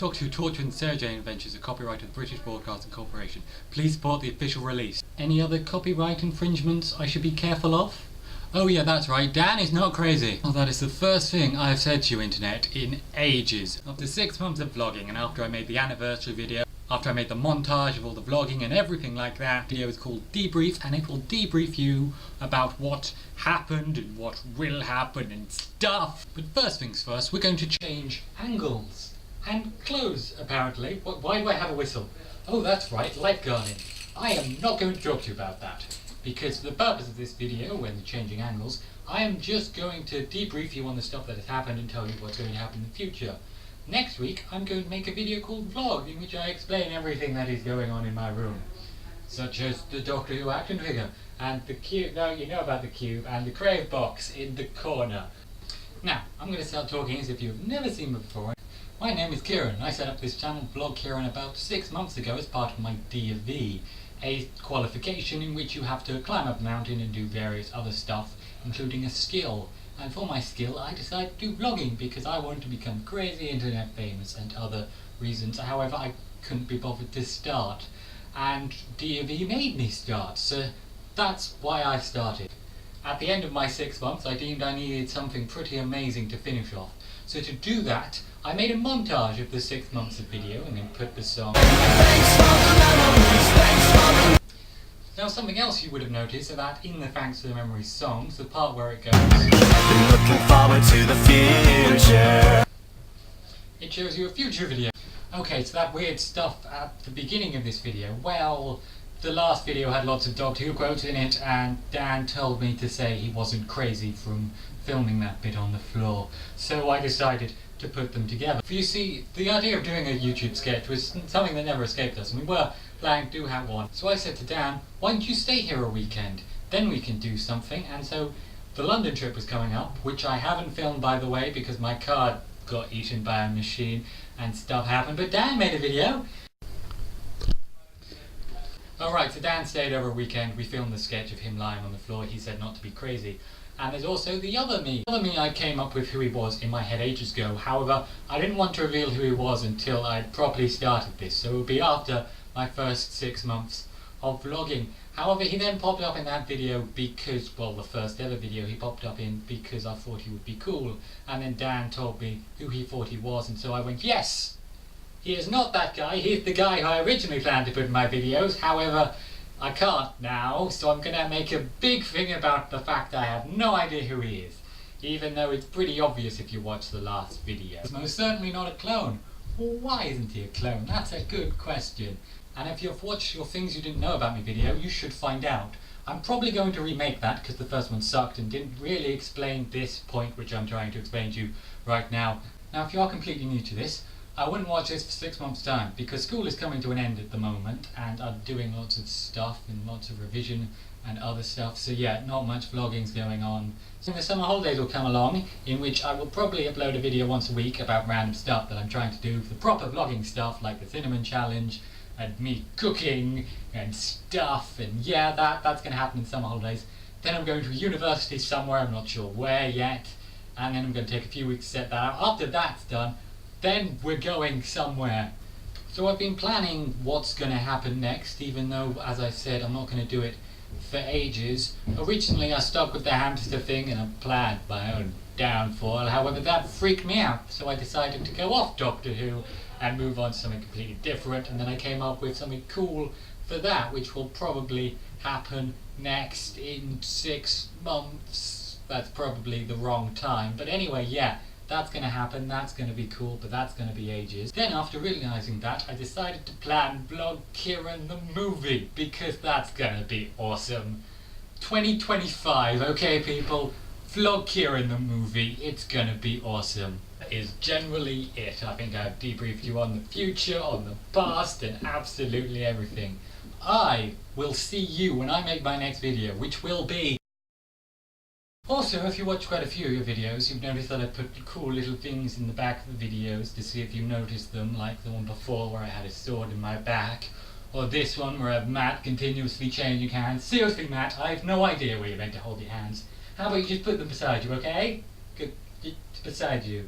Doctor Who Torture and Sarah Jane Adventures are copyright of the British Broadcasting Corporation. Please support the official release. Any other copyright infringements I should be careful of? Oh yeah, that's right, Dan is not crazy. Oh, that is the first thing I have said to you, Internet, in ages. After 6 months of vlogging and after I made the anniversary video, after I made the montage of all the vlogging and everything like that, the video is called Debrief, and it will debrief you about what happened and what will happen and stuff. But first things first, we're going to change angles and clothes, apparently. Why do I have a whistle? Oh, that's right, lifeguarding. I am not going to talk to you about that, because for the purpose of this video, when the changing angles, I am just going to debrief you on the stuff that has happened and tell you what's going to happen in the future. Next week, I'm going to make a video called Vlog, in which I explain everything that is going on in my room, such as the Doctor Who action figure, and the cube, no, you know about the cube, and the crave box in the corner. Now, I'm going to start talking as if you've never seen me before. My name is Kieran. I set up this channel, Vlog Kieran, about 6 months ago as part of my D.V, a qualification in which you have to climb up a mountain and do various other stuff, including a skill. And for my skill, I decided to do vlogging because I wanted to become crazy internet famous and other reasons. However, I couldn't be bothered to start, and D.V made me start, so that's why I started. At the end of my 6 months, I deemed I needed something pretty amazing to finish off. So to do that, I made a montage of the 6 months of video and then put the song. Now, something else you would have noticed is that in the Thanks for the Memories songs, the part where it goes, looking forward to the future, it shows you a future video. Okay, so that weird stuff at the beginning of this video, well, the last video had lots of Doctor Who quotes in it, and Dan told me to say he wasn't crazy from filming that bit on the floor, so I decided to put them together. For you see, the idea of doing a YouTube sketch was something that never escaped us, and we were planning to have one. So I said to Dan, why don't you stay here a weekend? Then we can do something. And so the London trip was coming up, which I haven't filmed, by the way, because my card got eaten by a machine and stuff happened, but Dan made a video. Alright, so Dan stayed over a weekend. We filmed the sketch of him lying on the floor. He said not to be crazy. And there's also the other me. The other me, I came up with who he was in my head ages ago. However, I didn't want to reveal who he was until I'd properly started this. So it would be after my first 6 months of vlogging. However, he then popped up in that video because, well, the first ever video he popped up in because I thought he would be cool. And then Dan told me who he thought he was, and so I went, yes! He is not that guy, he's the guy who I originally planned to put in my videos. However, I can't now, so I'm gonna make a big thing about the fact I have no idea who he is. Even though it's pretty obvious if you watch the last video. He's most certainly not a clone. Well, why isn't he a clone? That's a good question. And if you've watched your Things You Didn't Know About Me video, you should find out. I'm probably going to remake that because the first one sucked and didn't really explain this point which I'm trying to explain to you right now. Now, if you are completely new to this, I wouldn't watch this for 6 months' time because school is coming to an end at the moment and I'm doing lots of stuff and lots of revision and other stuff, so yeah, not much vlogging's going on. So the summer holidays will come along, in which I will probably upload a video once a week about random stuff that I'm trying to do, the proper vlogging stuff like the cinnamon challenge and me cooking and stuff, and yeah, that's going to happen in summer holidays. Then I'm going to a university somewhere, I'm not sure where yet, and then I'm going to take a few weeks to set that out. After that's done, then we're going somewhere. So I've been planning what's going to happen next, even though, as I said, I'm not going to do it for ages. Originally I stuck with the hamster thing and I planned my own downfall. However, that freaked me out, so I decided to go off Doctor Who and move on to something completely different, and then I came up with something cool for that, which will probably happen next in 6 months. That's probably the wrong time, but anyway, yeah. That's going to happen, that's going to be cool, but that's going to be ages. Then after realising that, I decided to plan Vlog Kieran the movie, because that's going to be awesome. 2025, okay people? Vlog Kieran the movie, it's going to be awesome. That is generally it. I think I've debriefed you on the future, on the past, and absolutely everything. I will see you when I make my next video, which will be... Also, if you watch quite a few of your videos, you've noticed that I put cool little things in the back of the videos to see if you noticed them, like the one before where I had a sword in my back, or this one where I have Matt continuously changing hands. Seriously, Matt, I have no idea where you're meant to hold your hands. How about you just put them beside you, okay? Good, beside you.